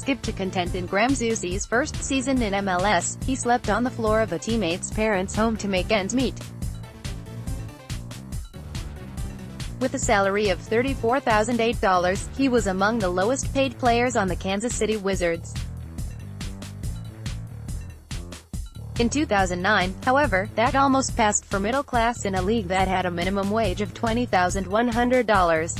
skipped to content in Graham Zusi's first season in MLS. He slept on the floor of a teammate's parents' home to make ends meet. With a salary of $34,008, he was among the lowest-paid players on the Kansas City Wizards. In 2009, however, that almost passed for middle class in a league that had a minimum wage of $20,100.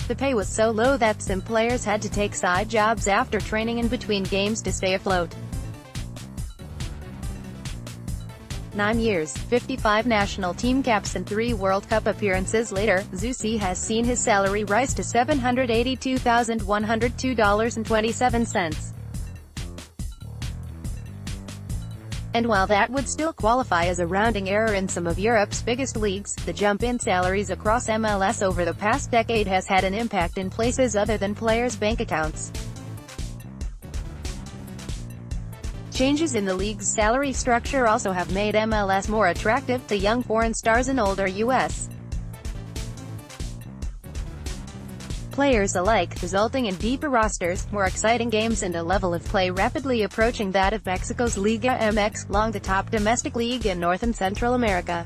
The pay was so low that some players had to take side jobs after training in between games to stay afloat. 9 years, 55 national team caps and 3 World Cup appearances later, Zusi has seen his salary rise to $782,102.27. And while that would still qualify as a rounding error in some of Europe's biggest leagues, the jump in salaries across MLS over the past decade has had an impact in places other than players' bank accounts. Changes in the league's salary structure also have made MLS more attractive to young foreign stars and older U.S. players alike, resulting in deeper rosters, more exciting games and a level of play rapidly approaching that of Mexico's Liga MX, long the top domestic league in North and Central America.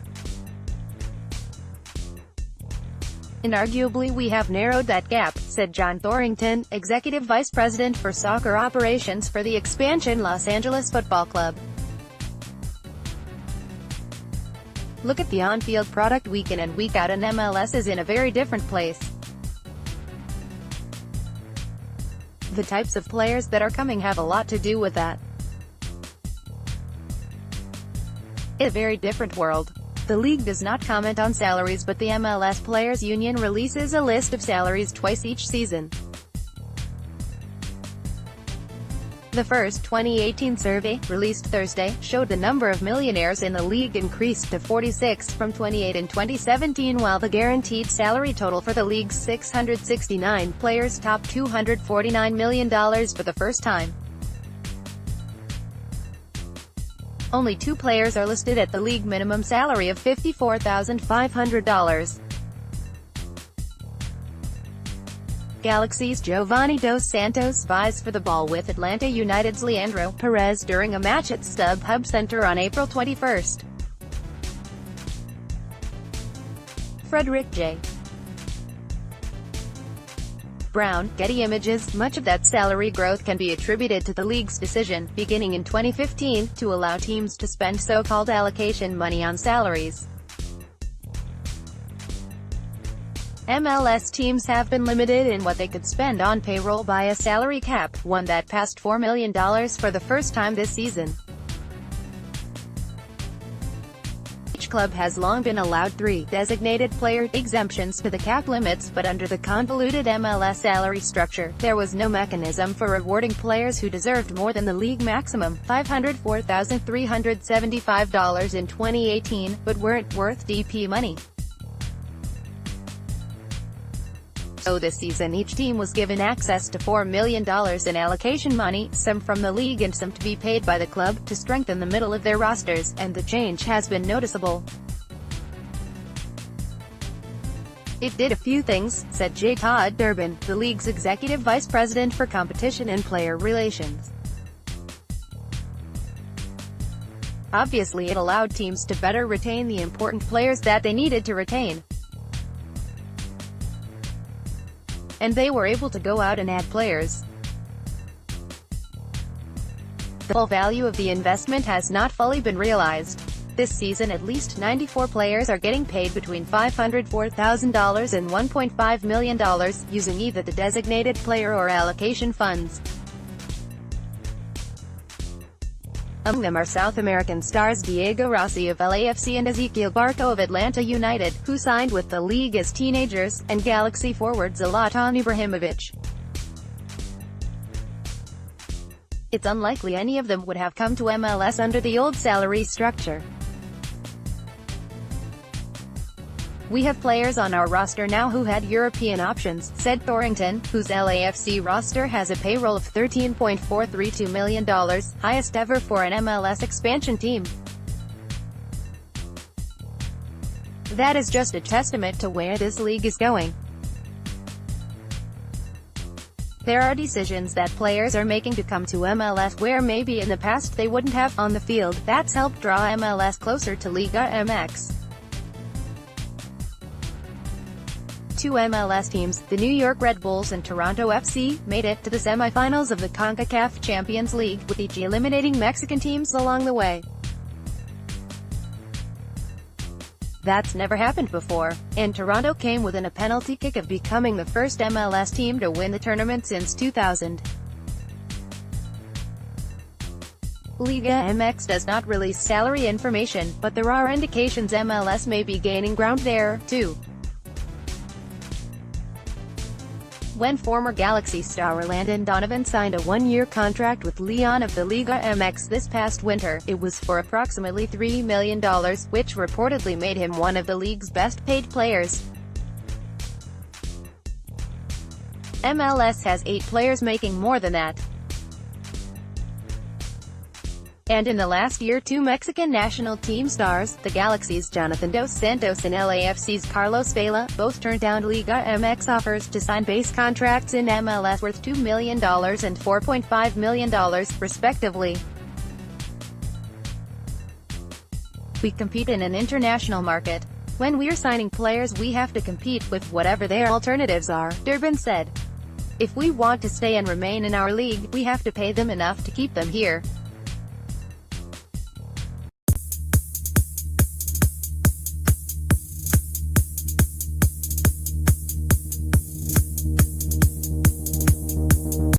"Inarguably we have narrowed that gap," said John Thorrington, Executive Vice President for Soccer Operations for the expansion Los Angeles Football Club. "Look at the on-field product week in and week out, and MLS is in a very different place. The types of players that are coming have a lot to do with that. It's a very different world." The league does not comment on salaries, but the MLS Players Union releases a list of salaries twice each season. The first 2018 survey, released Thursday, showed the number of millionaires in the league increased to 46 from 28 in 2017, while the guaranteed salary total for the league's 669 players topped $249 million for the first time. Only 2 players are listed at the league minimum salary of $54,500. Galaxy's Giovanni Dos Santos vies for the ball with Atlanta United's Leandro Perez during a match at StubHub Center on April 21. Frederick J. Brown, Getty Images. Much of that salary growth can be attributed to the league's decision, beginning in 2015, to allow teams to spend so-called allocation money on salaries. MLS teams have been limited in what they could spend on payroll by a salary cap, one that passed $4 million for the first time this season. Each club has long been allowed 3 designated player exemptions to the cap limits, but under the convoluted MLS salary structure, there was no mechanism for rewarding players who deserved more than the league maximum, $504,375 in 2018, but weren't worth DP money. So this season each team was given access to $4 million in allocation money, some from the league and some to be paid by the club, to strengthen the middle of their rosters, and the change has been noticeable. "It did a few things," said J. Todd Durbin, the league's executive vice president for competition and player relations. "Obviously it allowed teams to better retain the important players that they needed to retain. And they were able to go out and add players. The full value of the investment has not fully been realized. This season at least 94 players are getting paid between $504,000 and $1.5 million, using either the designated player or allocation funds. Among them are South American stars Diego Rossi of LAFC and Ezequiel Barco of Atlanta United, who signed with the league as teenagers, and Galaxy forward Zlatan Ibrahimovic. It's unlikely any of them would have come to MLS under the old salary structure. We have players on our roster now who had European options," said Thorrington, whose LAFC roster has a payroll of $13.432 million, highest ever for an MLS expansion team. "That is just a testament to where this league is going. There are decisions that players are making to come to MLS where maybe in the past they wouldn't have on the field. That's helped draw MLS closer to Liga MX. Two MLS teams, the New York Red Bulls and Toronto FC, made it to the semifinals of the CONCACAF Champions League, with each eliminating Mexican teams along the way. That's never happened before, and Toronto came within a penalty kick of becoming the first MLS team to win the tournament since 2000. Liga MX does not release salary information, but there are indications MLS may be gaining ground there, too. When former Galaxy star Landon Donovan signed a one-year contract with Lyon of the Liga MX this past winter, it was for approximately $3 million, which reportedly made him one of the league's best-paid players. MLS has 8 players making more than that. And in the last year, 2 Mexican national team stars, the Galaxy's Jonathan Dos Santos and LAFC's Carlos Vela, both turned down Liga MX offers to sign base contracts in MLS worth $2 million and $4.5 million, respectively. We compete in an international market. When we're signing players, we have to compete with whatever their alternatives are, Durbin said. If we want to stay and remain in our league, we have to pay them enough to keep them here.